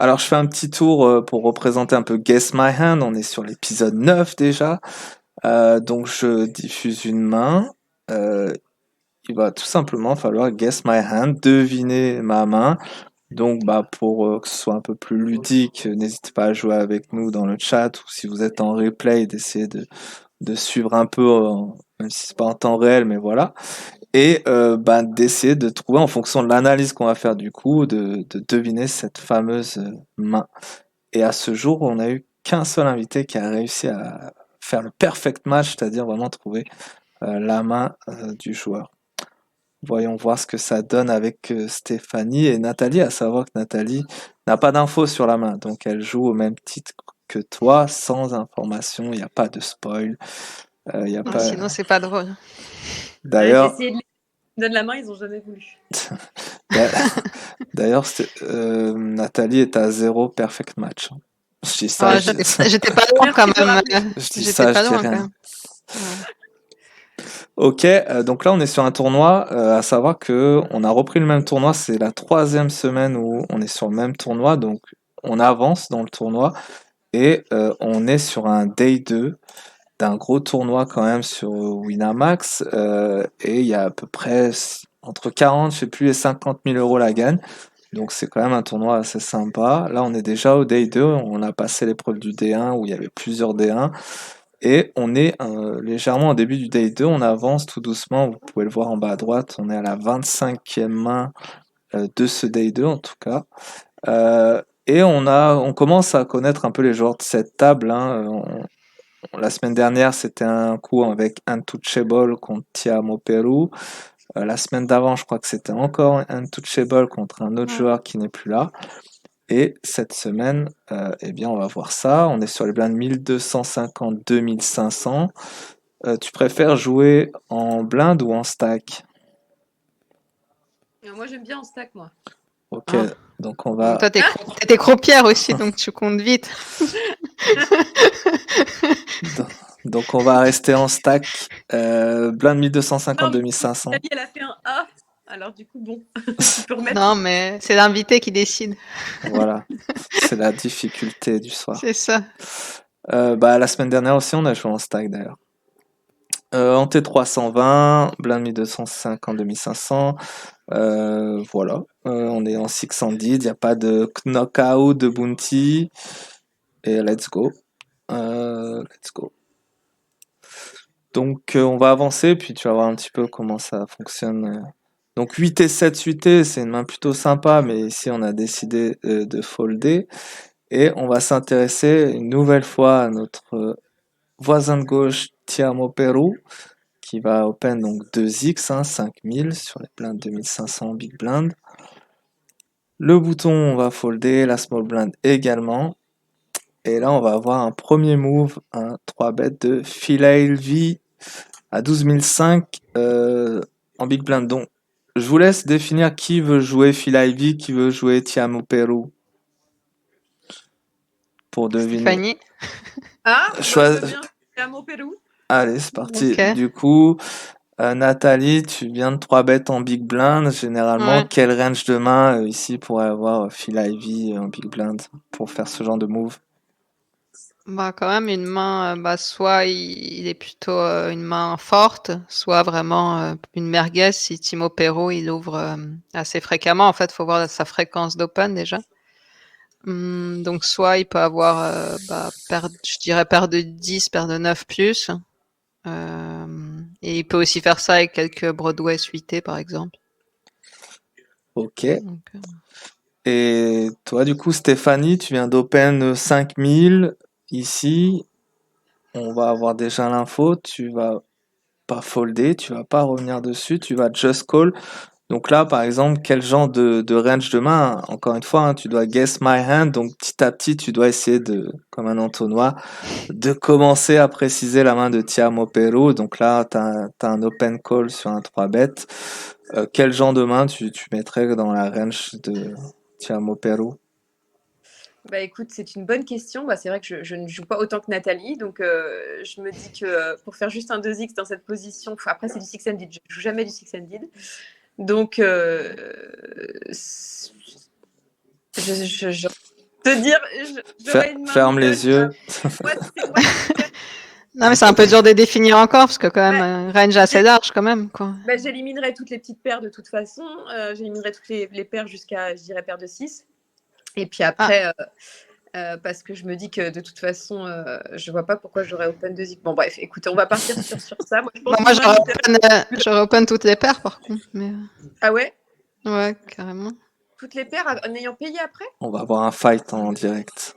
Alors, je fais un petit tour pour représenter un peu Guess My Hand. On est sur l'épisode 9 déjà. Donc, je diffuse une main. Euh, il va tout simplement falloir Guess My Hand, deviner ma main. Donc, bah, pour que ce soit un peu plus ludique, n'hésitez pas à jouer avec nous dans le chat ou si vous êtes en replay, d'essayer de suivre un peu, même si c'est pas en temps réel, mais voilà. Et bah, d'essayer de trouver en fonction de l'analyse qu'on va faire du coup, de deviner cette fameuse main. Et à ce jour, on n'a eu qu'un seul invité qui a réussi à faire le perfect match, c'est-à-dire vraiment trouver la main du joueur. Voyons voir ce que ça donne avec Stéphanie et Nathalie, à savoir que Nathalie n'a pas d'infos sur la main, donc elle joue au même titre que toi, sans information, il n'y a pas de spoil, il n'y a Ah, pas... sinon, c'est pas drôle. Ouais, j'ai D'ailleurs, essayé de les donner la main, ils ont jamais voulu. d'a- d'ailleurs, Nathalie est à 0 perfect match. Je dis ça, Ah, je dis, j'étais pas loin Merci quand de même. rappeler. je dis J'étais ça, je pas dis loin quand rien. même. Ouais. Ok, donc là on est sur un tournoi, à savoir que on a repris le même tournoi, c'est la troisième semaine où on est sur le même tournoi, donc on avance dans le tournoi et on est sur un day 2 d'un gros tournoi quand même sur Winamax et il y a à peu près entre 40, je sais plus, et 50 000 euros la gagne. Donc c'est quand même un tournoi assez sympa. Là on est déjà au day 2, on a passé l'épreuve du D1 où il y avait plusieurs D1. Et on est légèrement au début du day 2, on avance tout doucement, vous pouvez le voir en bas à droite, on est à la 25e main de ce day 2 en tout cas. Et on commence à connaître un peu les joueurs de cette table, hein. La semaine dernière, c'était un coup avec Untouchable contre Tiamo Peru. La semaine d'avant, je crois que c'était encore Untouchable contre un autre joueur qui n'est plus là. Et cette semaine, eh bien, on va voir ça. On est sur les blindes 1250-2500. Tu préfères jouer en blinde ou en stack? Moi, j'aime bien en stack, moi. Ok, Ah. donc on Toi, va, t'es croupière aussi, donc tu comptes vite. donc on va rester en stack. Blinde Non, mais 1250-2500. Nathalie, elle a fait un A. Alors, du coup, bon, tu peux remettre. Non, mais c'est l'invité qui décide. Voilà, c'est la difficulté du soir. C'est ça. Bah, la semaine dernière aussi, on a joué en stack d'ailleurs. En T320, blind 1250-2500. Voilà, on est en 600 il n'y a pas de knockout de bounty. Et let's go. Let's go. Donc on va avancer, puis tu vas voir un petit peu comment ça fonctionne. Donc 8 et 7 suités, c'est une main plutôt sympa, mais ici on a décidé de folder. Et on va s'intéresser une nouvelle fois à notre voisin de gauche, Tiamo Peru, qui va open donc 2x, hein, 5000 sur les blindes 2500 big blind. Le bouton, on va folder, la small blind également. Et là, on va avoir un premier move, un 3 bet de Philaelvi à 12005 en big blind. Donc, je vous laisse définir qui veut jouer Philaelvi, qui veut jouer Tiamo Peru pour deviner. Stéphanie. Ah, bah, je Choi- veux bien. C'est à mon Pérou. Allez, c'est parti. Ok. Du coup, Nathalie, tu viens de 3 bêtes en big blind. Généralement, Ouais. quel range de main ici pourrait avoir Phil Ivy en big blind pour faire ce genre de move? Bah, quand même, une main, bah, soit il est plutôt une main forte, soit vraiment une merguez si Timo Perro il ouvre assez fréquemment. En fait, faut voir sa fréquence d'open déjà. Donc, soit il peut avoir, bah, je dirais paire de 10, paire de 9 plus. Et il peut aussi faire ça avec quelques Broadway suités, par exemple. Ok. Donc, Et toi, du coup, Stéphanie, tu viens d'open 5000 ici. On va avoir déjà l'info. Tu vas pas folder, tu vas pas revenir dessus, tu vas just call. Donc là, par exemple, quel genre de range de main? Encore une fois, hein, tu dois guess my hand. Donc petit à petit, tu dois essayer de, comme un entonnoir, de commencer à préciser la main de Tiamo Peru. Donc là, tu as un open call sur un 3 bet. Quel genre de main tu mettrais dans la range de Tiamo Peru? Bah écoute, c'est une bonne question. Bah, c'est vrai que je ne joue pas autant que Nathalie, donc je me dis que pour faire juste un 2x dans cette position, après c'est du six handed, je joue jamais du six handed. Donc je Te dire, j'aurais une main Ferme middle, les yeux. Moi, c'est Non, mais c'est un peu dur de définir encore, parce que quand même, Ouais. range assez large quand même, quoi. Bah, j'éliminerais toutes les petites paires de toute façon. J'éliminerais toutes les paires jusqu'à, je dirais, paire de 6. Et puis après, parce que je me dis que de toute façon, je vois pas pourquoi j'aurais open de zig. Bon, bref, écoutez, on va partir sur ça. Moi, je pense Moi, que j'aurais open toutes les paires, par contre. Mais... Ah ouais? Ouais, carrément. Toutes les paires en ayant payé après? On va avoir un fight en direct.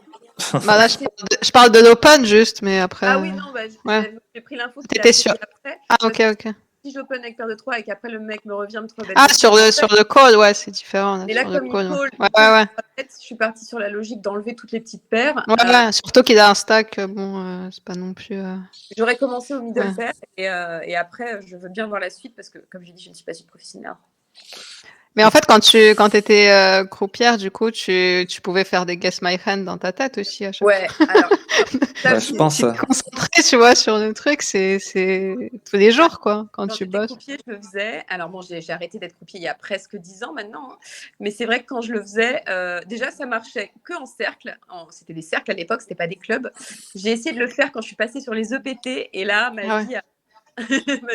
Bah là, je parle de l'open juste, mais après. Ah oui, non, bah, ouais. j'ai pris l'info qu'il T'étais a sûr. payé après. Ah, ok, ok. Si j'open avec paire de 3 et qu'après le mec me revient me 3 bêtes Ah, de sur le call, ouais, c'est différent. Là, Mais là, sur le comme il call, call, ouais. je suis partie sur la logique d'enlever toutes les petites paires. Ouais, surtout qu'il a un stack, bon, c'est pas non plus. J'aurais commencé au middle Ouais. pair et après, je veux bien voir la suite parce que, comme j'ai dit, je ne suis pas une professionnelle. Mais en fait, quand t'étais croupière, du coup, tu pouvais faire des guess my hand dans ta tête aussi à chaque Ouais, alors, Bah, je pense. Tu te concentrais, tu vois, sur le truc, c'est tous les jours, quoi, quand tu j'étais bosses. croupier, je le faisais. Alors bon, j'ai arrêté d'être croupier il y a presque 10 ans maintenant. Hein. Mais c'est vrai que quand je le faisais, déjà, ça marchait que en cercle. C'était des cercles à l'époque, c'était pas des clubs. J'ai essayé de le faire quand je suis passée sur les EPT. Et là, ma vie a... ma vie a...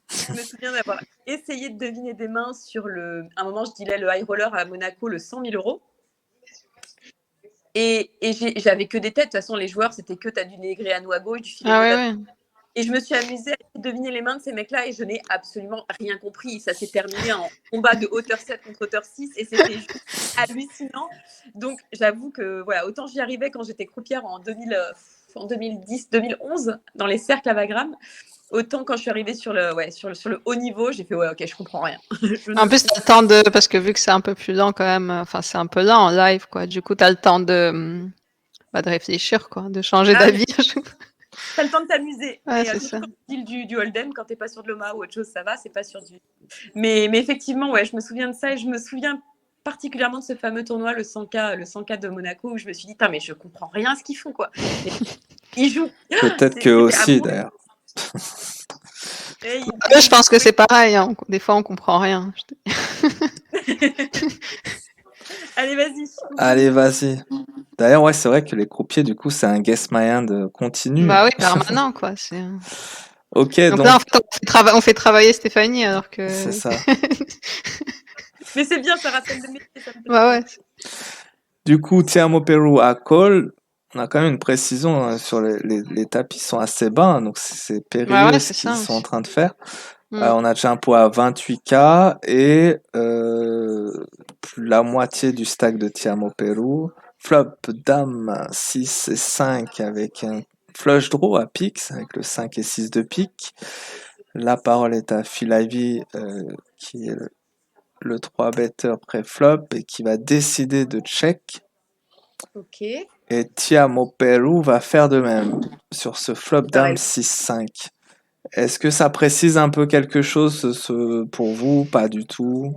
Je me souviens d'avoir essayé de deviner des mains sur un moment, je disais le high roller à Monaco, le 100 000 euros. Et j'avais que des têtes. De toute façon, les joueurs, c'était que tu as du négré à nous à gauche, du filet ouais. Et je me suis amusée à deviner les mains de ces mecs-là et je n'ai absolument rien compris. Ça s'est terminé en combat de hauteur 7 contre hauteur 6 et c'était juste hallucinant. Donc, j'avoue que, voilà, autant j'y arrivais quand j'étais croupière en 2010-2011 dans les cercles à Wagram. Autant quand je suis arrivée sur le haut niveau, j'ai fait ouais, ok, je comprends rien. En plus, t'as le temps de, parce que vu que c'est un peu plus lent quand même, enfin c'est un peu lent en live, quoi. Du coup, t'as le temps de réfléchir, quoi, de changer d'avis. T'as le temps de t'amuser. Ouais, c'est ça. Quand tu dis du Holden, quand t'es pas sur de l'OMA ou autre chose, ça va, c'est pas sur du. Mais effectivement, ouais, je me souviens de ça et je me souviens particulièrement de ce fameux tournoi, le 100K de Monaco, où je me suis dit, mais je comprends rien à ce qu'ils font, quoi. Ils jouent. Peut-être que aussi, d'ailleurs. Je pense que c'est pareil. Hein. Des fois, on comprend rien. Allez, vas-y. D'ailleurs, ouais, c'est vrai que les croupiers, du coup, c'est un guess my hand continu. Bah oui, permanent, quoi. Ok, donc là, en fait, on fait travailler Stéphanie, alors que. C'est ça. Mais c'est bien, ça rappelle le métier. Ça me plaît. Ouais. Du coup, Tiamo Peru à call. On a quand même une précision sur les tapis sont assez bas, donc c'est périlleux ce qu'ils sont en train de faire. On a déjà un pot à 28K et la moitié du stack de Tiamo Peru. Flop dame 6 et 5 avec un flush draw à pique, avec le 5 et 6 de pique. La parole est à Phil Ivey qui est le 3 better pré-flop et qui va décider de check. Ok. Et Tiamo Peru va faire de même sur ce flop dame 6-5. Est-ce que ça précise un peu quelque chose pour vous? Pas du tout.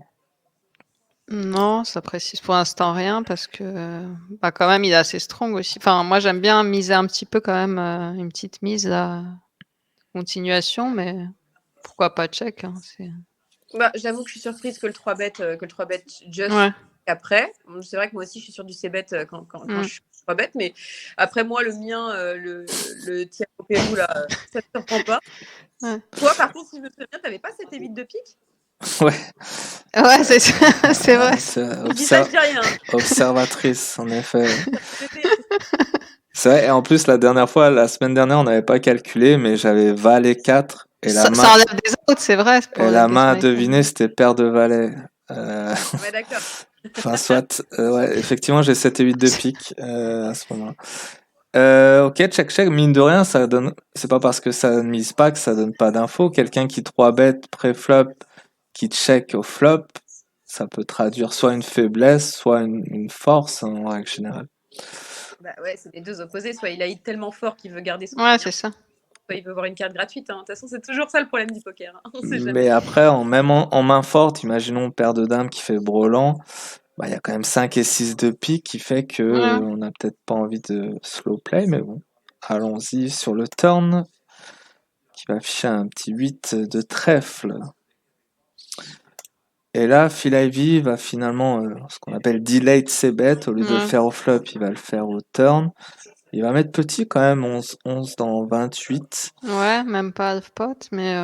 Non, ça précise pour l'instant rien parce que quand même il est assez strong aussi. Enfin, moi j'aime bien miser un petit peu quand même, une petite mise là, continuation, mais pourquoi pas check hein, j'avoue que je suis surprise que le 3 bet just ouais. après. C'est vrai que moi aussi je suis sur du C-bet quand je suis 3 bet, mais après moi le mien, le tir au Pérou là, ça ne me surprend pas. Ouais. Toi par contre, si je me souviens bien, t'avais pas cette évite de pique? Ouais, c'est vrai. Je dis ça, je dis rien. Observatrice, en effet. C'est vrai, et en plus, la semaine dernière, on n'avait pas calculé, mais j'avais valet 4. Et la main, ça enlève des autres, c'est vrai. Et la main à deviner, c'était paire de valet. Ouais, d'accord. Enfin, soit. Ouais, effectivement, j'ai 7 et 8 de pique à ce moment-là. Ok, check. Mine de rien, ça donne. C'est pas parce que ça ne mise pas que ça donne pas d'infos. Quelqu'un qui 3 bet pré-flop, qui check au flop, ça peut traduire soit une faiblesse, soit une force en règle générale. Bah ouais, c'est les deux opposés. Soit il a hit tellement fort qu'il veut garder son. Ouais, c'est ça. Soit il veut avoir une carte gratuite. Hein. De toute façon, c'est toujours ça le problème du poker. Hein. On sait jamais. Mais après, même en main forte, imaginons paire de dames qui fait brelan. Il y a quand même 5 et 6 de pique qui fait que on n'a peut-être pas envie de slow play, mais bon. Allons-y sur le turn qui va afficher un petit 8 de trèfle. Et là, Phil Ivey va finalement, ce qu'on appelle delayed ses bêtes. Au lieu de le Ouais. faire au flop, il va le faire au turn. Il va mettre petit quand même, 11 dans 28. Ouais, même pas half pot, mais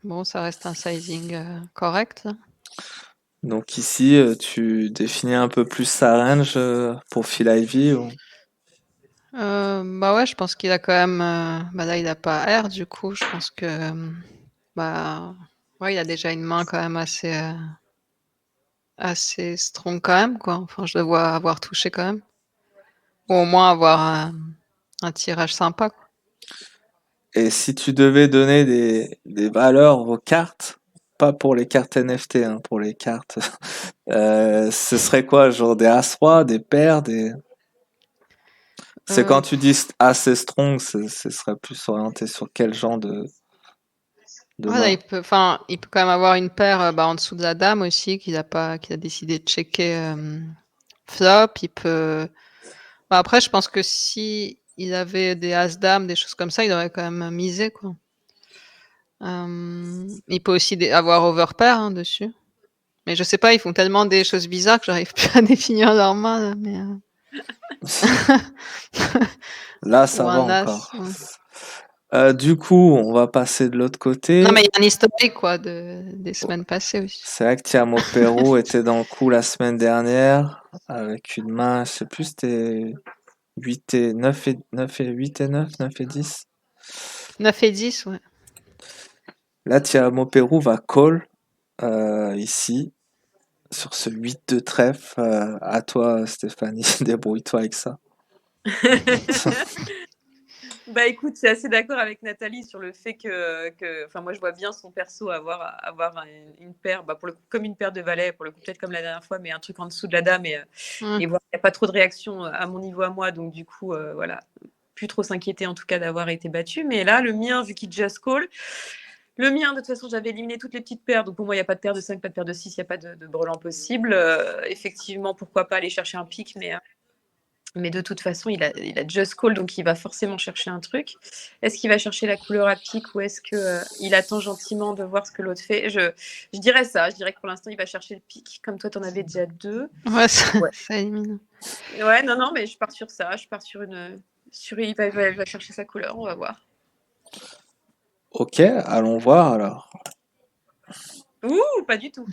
bon, ça reste un sizing correct, là. Donc ici, tu définis un peu plus sa range pour Phil Ivey. Bah ouais, je pense qu'il a quand même. Bah là, il a pas air, du coup, je pense que. Bah. Ouais, il a déjà une main quand même assez strong quand même, quoi. Enfin, je le vois avoir touché quand même. Ou au moins avoir un tirage sympa, quoi. Et si tu devais donner des valeurs aux cartes, pas pour les cartes NFT, hein, pour les cartes, ce serait quoi? Genre des As-Roi, des paires, des... C'est quand tu dis assez strong, ce serait plus orienté sur quel genre de Ouais, là, main? il peut quand même avoir une paire bah, en dessous de la dame aussi, qu'il a décidé de checker flop. Il peut. Bah, après, je pense que si il avait des as-dames, des choses comme ça, il aurait quand même misé, quoi. Il peut aussi avoir overpair hein, dessus. Mais je sais pas, ils font tellement des choses bizarres que j'arrive plus à définir leur main, là, mais Là, ou ça va un as. encore. Ouais. Du coup, on va passer de l'autre Non, côté. mais il y a un historique, quoi, des semaines passées aussi. C'est vrai que Thiamo Perro était dans le coup la semaine dernière avec une main, je sais plus, c'était 8 et 9 et 9 et 8 et 9, 9 et 10. 9 et 10, ouais. Là, Thiamo Perro va call ici sur ce 8 de trèfle. À toi, Stéphanie, débrouille-toi avec ça. Bah écoute, c'est assez d'accord avec Nathalie sur le fait enfin moi je vois bien son perso avoir une paire, bah pour le coup comme une paire de valets, pour le coup peut-être comme la dernière fois, mais un truc en dessous de la dame Ouais. et voir qu'il n'y a pas trop de réaction à mon niveau à moi, donc du coup voilà, plus trop s'inquiéter en tout cas d'avoir été battu. Mais là le mien vu qu'il just call, le mien de toute façon j'avais éliminé toutes les petites paires, donc pour moi il n'y a pas de paire de 5, pas de paire de 6, il n'y a pas de brelan possible. Effectivement pourquoi pas aller chercher un pic, mais de toute façon, il a just call, donc il va forcément chercher un truc. Est-ce qu'il va chercher la couleur à pique ou est-ce que il attend gentiment de voir ce que l'autre fait? Je dirais ça. Je dirais que pour l'instant, il va chercher le pique. Comme toi, tu en avais déjà deux. Ouais, ça, Ouais. ça élimine. Ouais, non, non, mais je pars sur ça. Je pars sur il va chercher sa couleur. On va voir. Ok, allons voir alors. Ouh, pas du tout.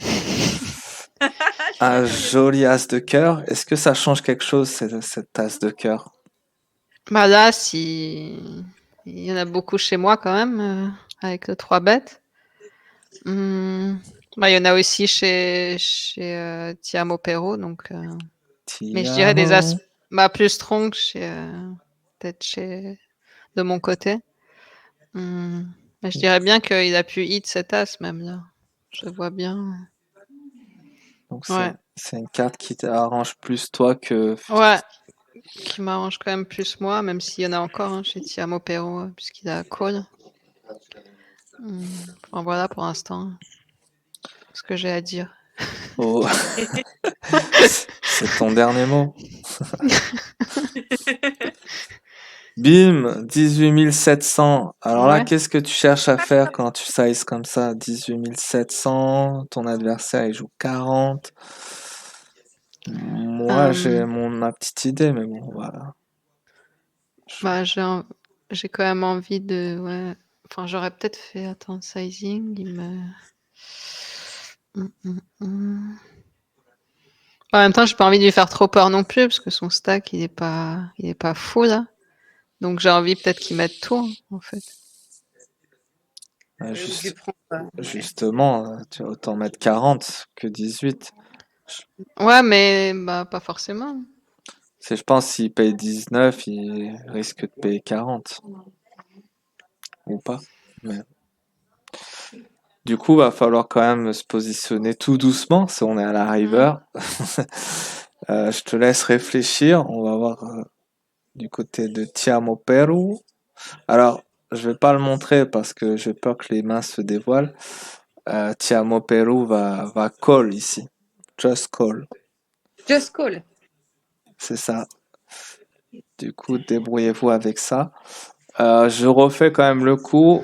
Je suis Un bien curieuse. joli as de cœur. Est-ce que ça change quelque chose, cette as de cœur? Bah là, si il y en a beaucoup chez moi quand même, avec le 3 bêtes. Bah, il y en a aussi chez Tiamo Perro, donc mais je dirais des as Tiamo. bah, plus strong peut-être de mon côté. Mais je dirais bien qu'il a pu hit cet as même là. Je le vois bien. Donc Ouais. c'est une carte qui t'arrange plus toi que... Ouais, qui m'arrange quand même plus moi, même s'il y en a encore hein, chez Tiamo Perro, puisqu'il a call. Enfin voilà pour l'instant ce que j'ai à dire. Oh, c'est ton dernier mot. Bim, 18 700. Alors là, Ouais. qu'est-ce que tu cherches à faire quand tu sizes comme ça? 18 700, ton adversaire il joue 40. Moi, Euh, ma petite idée, mais bon, voilà. Bah, j'ai quand même envie de. Ouais. Enfin, j'aurais peut-être fait. Attends, sizing. Hum, hum, hum. En même temps, j'ai pas envie de lui faire trop peur non plus, parce que son stack, il est pas fou là. Donc, j'ai envie peut-être qu'il mette tout, hein, en fait. Euh, Je vais juste- prendre. Ouais. Justement, tu vas autant mettre 40 que 18. Ouais, mais bah, pas forcément. Je pense s'il paye 19, il risque de payer 40. Ou pas. Mais... Du coup, va falloir quand même se positionner tout doucement, si on est à la Hum. river. Je te laisse réfléchir. On va voir du côté de Tiamo Peru. Alors, je vais pas le montrer parce que j'ai peur que les mains se dévoilent. Tiamo Peru va call ici. Just call. Just call. C'est ça. Du coup, débrouillez-vous avec ça. Je refais quand même le coup.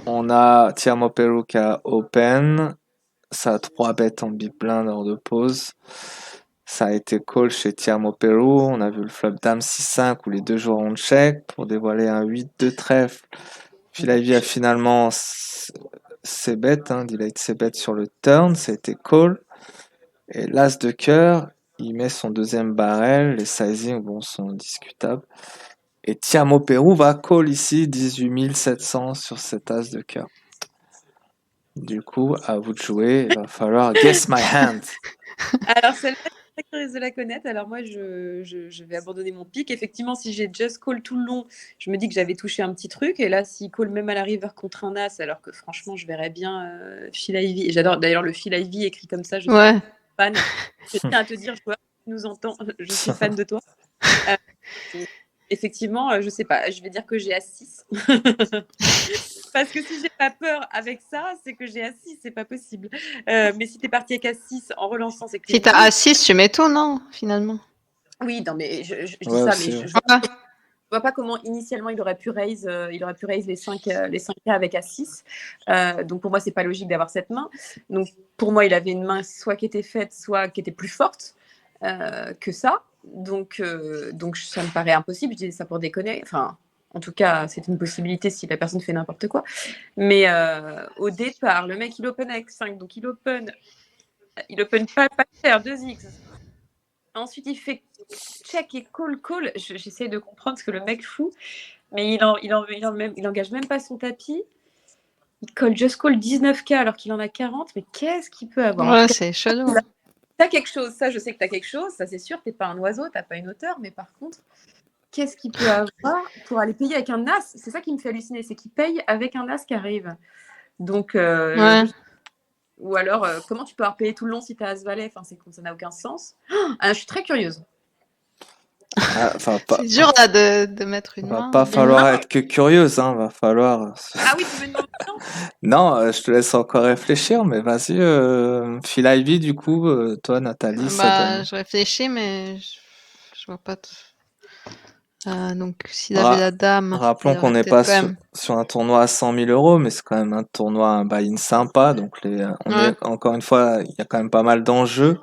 On a Tiamo Peru qui a open. ça a 3 bêtes en big blind hors de pause. Ça a été call chez Tiamo Peru. On a vu le flop dame 6-5 où les deux joueurs ont check pour dévoiler un 8 de trèfle. Phil Ivey a finalement ses bêtes, delayed ses bêtes sur le turn. Ça a été call. Et l'as de cœur, il met son deuxième barrel. Les sizing, bon, sont discutables. Et Tiamo Peru va call ici 18 700 sur cet as de cœur. Du coup, à vous de jouer. Il va falloir guess my hand. Alors, celle-là, je suis très curieuse de la connaître. Alors, moi, je vais abandonner mon pic. Effectivement, si j'ai just call tout le long, je me dis que j'avais touché un petit truc. Et là, s'il call même à la river contre un as, alors que franchement, je verrais bien Phil Ivey. Et j'adore d'ailleurs le Phil Ivey écrit comme ça. Je suis Ouais. fan. Je tiens à te dire, joueur, tu nous entends, je suis fan de toi. Effectivement, je sais pas, je vais dire que j'ai as 6. Parce que si j'ai pas peur avec ça, c'est que j'ai as 6, c'est pas possible. Mais si t'es parti avec as 6 en relançant, c'est que t'es Si une t'as fille. A6, tu mets tout, non, finalement? Oui, non, mais je dis Ouais, ça, aussi, mais ouais. Ouais. je vois pas comment initialement il aurait pu raise les 5K avec as 6. Donc pour moi, c'est pas logique d'avoir cette main. Donc pour moi, il avait une main soit qui était faite, soit qui était plus forte que ça. Donc ça me paraît impossible. Je dis ça pour déconner. Enfin, en tout cas, c'est une possibilité si la personne fait n'importe quoi. Mais au départ, le mec, il open avec 5. Donc il open pas cher, 2x. Ensuite, il fait check et call. J'essaie de comprendre ce que le mec fout. Mais il engage même pas son tapis. Il colle just call 19K alors qu'il en a 40. Mais qu'est-ce qu'il peut avoir? En tout Ouais, cas, c'est chelou. Hein. t'as quelque chose. Ça, je sais que t'as quelque chose. Ça, c'est sûr. T'es pas un oiseau, t'as pas une hauteur. Mais par contre, qu'est-ce qu'il peut avoir pour aller payer avec un as? C'est ça qui me fait halluciner. C'est qu'il paye avec un as qui arrive. Donc, Ouais. ou alors, comment tu peux avoir payé tout le long si t'as as valet? Enfin, ça n'a aucun sens. Je suis très curieuse. Enfin, C'est dur là de mettre une va main. pas Une falloir main? être que curieuse, va falloir. Ah oui, tu me demandes maintenant? Non, je te laisse encore réfléchir, mais vas-y, Phil Ivey, du coup, toi, Nathalie, ça Bah, donne. je réfléchis, mais je vois pas. Donc, s'il avait Ra- la dame, Rappelons il qu'on aurait n'est peut-être pas quand même. sur un tournoi à 100 000 euros, mais c'est quand même un tournoi, un buy-in sympa. Donc, on Ouais. est, encore une fois, il y a quand même pas mal d'enjeux.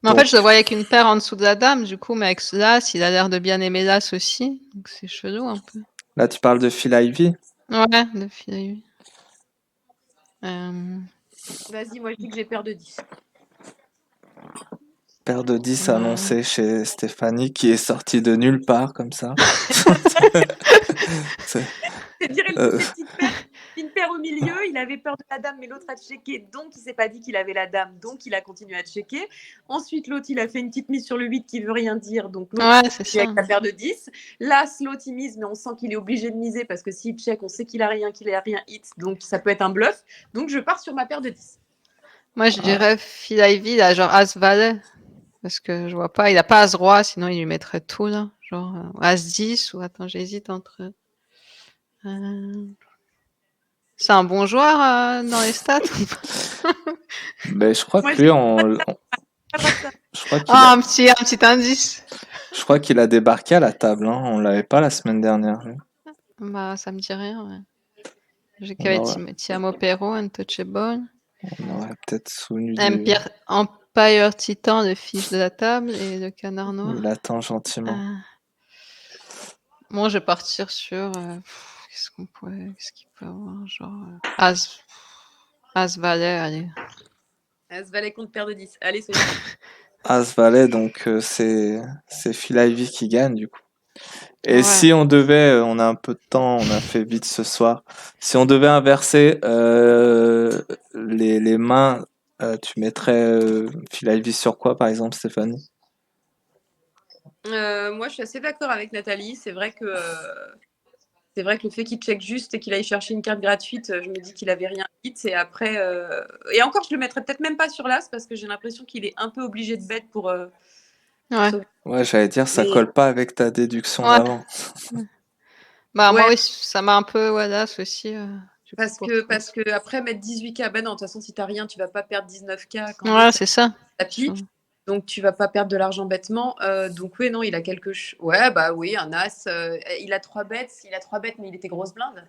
Mais en fait, Donc, je le voyais avec une paire en dessous de la dame, du coup, mais avec l'as, il a l'air de bien aimer l'as aussi. Donc, c'est chelou un peu. là, tu parles de Phil Ivey. Ouais, le fil. Euh, Vas-y, moi je dis que j'ai paire de 10. Paire de 10 ouais. annoncée chez Stéphanie, qui est sortie de nulle part, comme ça. C'est- C'est dire euh, ses petites paires. Une paire au milieu, il avait peur de la dame, mais l'autre a checké, donc il s'est pas dit qu'il avait la dame, donc il a continué à checker. Ensuite, l'autre, il a fait une petite mise sur le 8 qui veut rien dire, donc l'autre, Ouais, c'est il est ça. avec la paire de 10. L'as, l'autre, il mise, mais on sent qu'il est obligé de miser parce que s'il check, on sait qu'il a rien hit, donc ça peut être un bluff. Donc je pars sur ma paire de 10. Moi, je dirais Phil Ivey, là, genre As-Valet. Parce que je vois pas. Il a pas As-Roi, sinon il lui mettrait tout, là. Genre As-10 ou attends, j'hésite entre. Euh, C'est un bon joueur dans les stats? mais je crois Moi, que j'ai lui, pas le droit de ça. je crois qu'il Ah, a, un petit indice. je crois qu'il a débarqué à la table. On l'avait pas la semaine dernière. Lui. Bah, ça me dit rien, ouais. J'ai On qu'avec aurait, Tiamo Pero, Untouchable. on aurait peut-être souvenu du. Empire Titan, le fiche de la table et le canard Il noir. attend gentiment. Moi, je vais partir sur. Qu'est-ce qu'il peut avoir? Genre. As-Valet, allez. As valet contre paire de 10. Allez, soyons. As Valet, donc c'est Phil Ivey qui gagne du coup. Et Ouais. si on devait, on a un peu de temps, on a fait vite ce soir. Si on devait inverser les mains, tu mettrais Phil Ivey sur quoi par exemple, Stéphanie? Moi, je suis assez d'accord avec Nathalie. C'est vrai que le fait qu'il check juste et qu'il aille chercher une carte gratuite, je me dis qu'il avait rien hit. Et après, et encore, je le mettrais peut-être même pas sur l'as parce que j'ai l'impression qu'il est un peu obligé de bet pour Ouais. sauver. Ouais, j'allais dire, ça Mais colle pas avec ta déduction Ouais. d'avant. Bah, moi, ouais, oui, ça m'a un peu Wallace aussi. Du coup, pour trouver. parce que après mettre 18K, ben non, de toute façon, si t'as rien, tu vas pas perdre 19K quand Ouais, l'autre c'est ça. a tapis. Donc tu vas pas perdre de l'argent bêtement. Donc oui, non, il a Ouais, bah oui, un as. Il a 3 bêtes. Il a 3 bêtes, mais il était grosse blinde.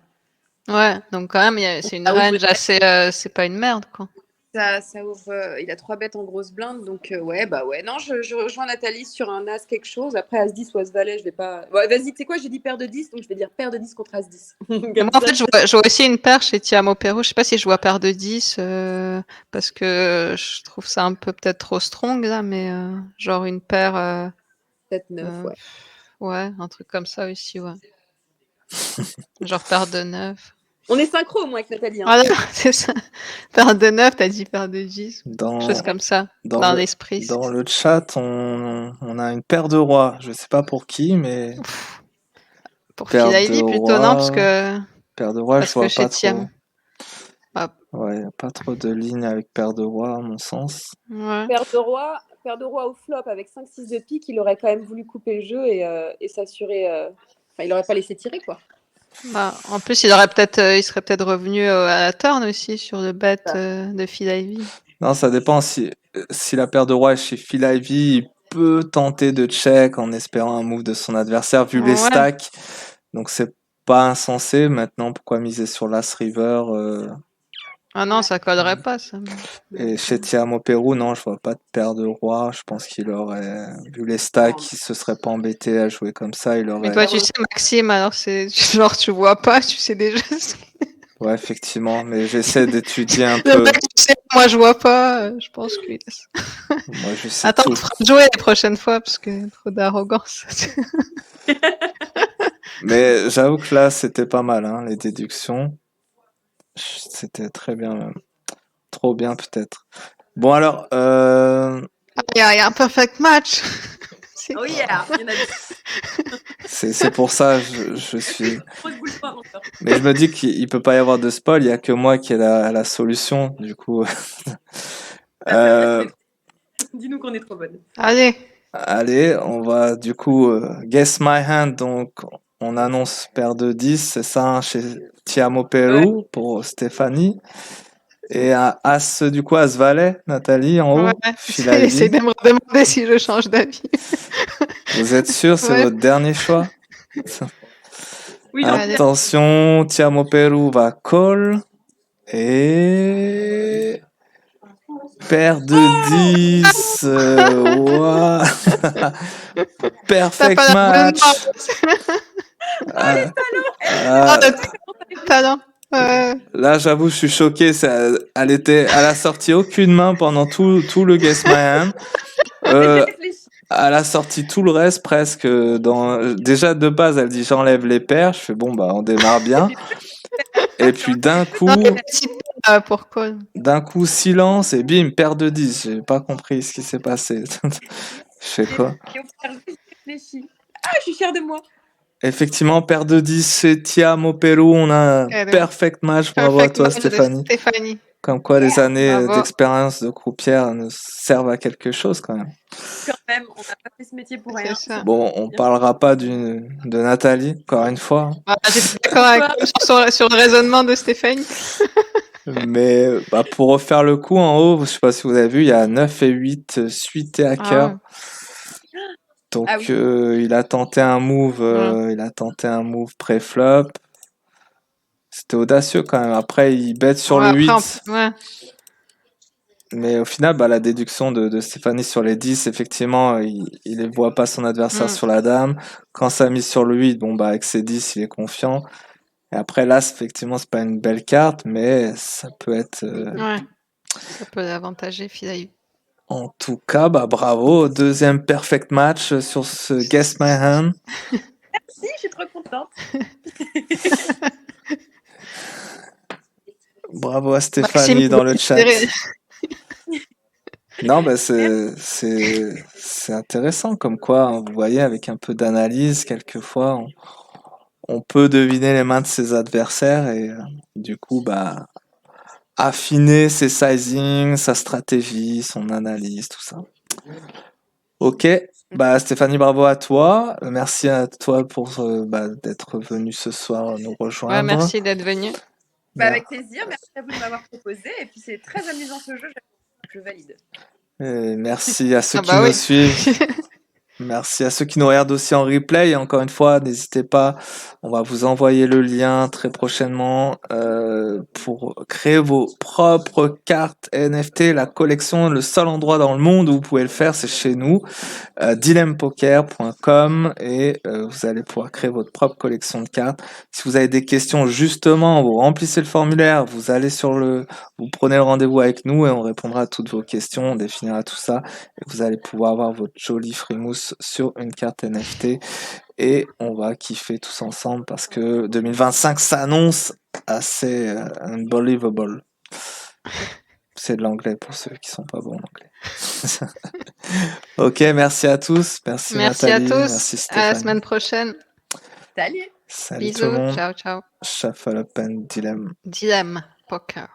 Ouais, donc quand même, c'est une Ah oui, range assez. C'est pas une merde, quoi. Ça ouvre. Il a 3 bêtes en grosse blinde, donc ouais, bah ouais. Non, je rejoins Nathalie sur un As quelque chose. Après, As-10 ou As-Valet, je vais pas. Ouais, vas-y, tu sais quoi, j'ai dit paire de 10, donc je vais dire paire de 10 contre As-10. Moi, Comme en ça, fait, je vois aussi une paire chez Tiamo Pero. Je sais pas si je vois paire de 10 parce que je trouve ça un peu peut-être trop strong là, mais genre une paire, 7-9, ouais. ouais, un truc comme ça aussi, ouais. Genre paire de 9. On est synchro au moins avec Nathalie. Hein. Voilà, c'est ça. Paire de 9, t'as dit paire de 10. Quelque Dans, chose comme ça, dans dans le, l'esprit. dans le chat, on a une paire de rois. Je sais pas pour qui, mais Pour paire Phil de Ivy plutôt, non, rois. Paire de rois, je vois chez pas trop. Tiam. Ah, Ouais, y a pas trop de lignes avec paire de rois, à mon sens. ouais. Paire de roi au flop avec 5-6 de pique, il aurait quand même voulu couper le jeu et s'assurer. Enfin, il aurait pas laissé tirer, quoi. Bah, en plus, il serait peut-être revenu à la turn aussi sur le bet de Phil Ivy. Non, ça dépend si la paire de rois est chez Phil Ivy, il peut tenter de check en espérant un move de son adversaire vu les Ouais. stacks. Donc c'est pas insensé. Maintenant, pourquoi miser sur l'As River Ah non, ça collerait pas, ça. et chez Tiamo Pérou, non, je vois pas de paire de rois. Je pense qu'il aurait, vu les stacks, il se serait pas embêté à jouer comme ça. Il Mais aurait. toi, tu sais, Maxime, alors c'est genre tu vois pas, tu sais déjà. Ouais, effectivement, mais j'essaie d'étudier un Le peu. mec, tu sais, moi je vois pas, je pense que. Moi, je sais Attends, tout. on fera jouer la prochaine fois parce que trop d'arrogance. Mais j'avoue que là, c'était pas mal, hein, les déductions. C'était très bien même. Trop bien peut-être. Bon alors, Il y a un perfect match. Oh yeah, il y en a c'est pour ça je suis. grosse boule noire encore. Mais je me dis qu'il peut pas y avoir de spoil. Il y a que moi qui ai la solution. Du coup, Dis-nous qu'on est trop bonne. Allez, allez, on va du coup guess my hand. Donc on annonce paire de 10, c'est ça hein, chez Tiamo Pérou pour Stéphanie. Et à As du coup As Valet, Nathalie en haut, ouais. Phil Essaye Ivy. de me demander si je change d'avis. Vous êtes sûr, c'est Ouais. votre dernier choix? Oui, j'en Allez. Attention, Tiamo Pérou va call. Et paire de 10. Ouah. T'as Perfect pas la bonne match. Ah, Ah, ah, le talent. Ouais. là, j'avoue, je suis choqué. Elle a sorti aucune main pendant tout le Guess My Hand. réfléchi. Elle a sorti tout le reste presque. Déjà de base, elle dit j'enlève les paires. Je fais bon, bah on démarre bien. Et puis Non, petite pourquoi? d'un coup, silence et bim, paire de 10. J'ai pas compris ce qui s'est passé. Je fais quoi? Et observé, j'ai réfléchi. Ah, je suis fière de moi. Effectivement, paire de 10 chez Tiamo Pérou. On a un Allez. perfect match. Bravo à Perfect toi, match de Stéphanie. Stéphanie. Comme quoi, les années Bravo. d'expérience de croupière nous servent à quelque chose quand même. Quand même, on n'a pas fait ce métier pour rien. C'est ça. Bon, on parlera pas de Nathalie, encore une fois. Ah, j'étais d'accord avec toi sur le raisonnement de Stéphanie. Mais bah, pour refaire le coup, en haut, je sais pas si vous avez vu, il y a 9 et 8 suite et hacker. Ah, Donc Ah oui. il a tenté un move, pré-flop. C'était audacieux quand même. Après, il bet sur ouais, le 8. ouais. Mais au final, bah, la déduction de Stéphanie sur les 10, effectivement, il ne voit pas son adversaire sur la dame. Quand ça mise sur le 8, bon, bah, avec ses 10, il est confiant. Et après, là, effectivement, c'est pas une belle carte, mais ça peut être. Ouais. Ça peut l'avantager, Philaï. En tout cas, bah, bravo. Deuxième perfect match sur ce Guess My Hand. Si, je suis trop contente. Bravo à Stéphanie dans le chat. Non, bah c'est intéressant comme quoi, hein, vous voyez, avec un peu d'analyse, quelquefois, on peut deviner les mains de ses adversaires et du coup, bah, affiner ses sizing, sa stratégie, son analyse, tout ça. Ok, bah Stéphanie, bravo à toi. Merci à toi pour d'être venu ce soir nous rejoindre. Ouais, merci d'être venu. Bah, avec plaisir, merci à vous de m'avoir proposé. Et puis c'est très amusant ce jeu, je valide. Et merci à ceux Ah qui bah nous oui. suivent. Merci à ceux qui nous regardent aussi en replay. Et encore une fois, n'hésitez pas, on va vous envoyer le lien très prochainement pour créer vos propres cartes NFT. La collection, le seul endroit dans le monde où vous pouvez le faire, c'est chez nous, dilempoker.com, et vous allez pouvoir créer votre propre collection de cartes. Si vous avez des questions, justement, vous remplissez le formulaire, vous prenez le rendez-vous avec nous et on répondra à toutes vos questions, on définira tout ça et vous allez pouvoir avoir votre jolie frimousse sur une carte NFT et on va kiffer tous ensemble parce que 2025 s'annonce assez unbelievable. C'est de l'anglais pour ceux qui sont pas bons en anglais. Ok, merci à tous. Merci Merci à Nathalie. tous. Merci À la Stéphanie. semaine prochaine. Salut! Salut tout le Bisous. monde. Ciao, ciao. Shuffle up and dilemme. Dilemme Poker.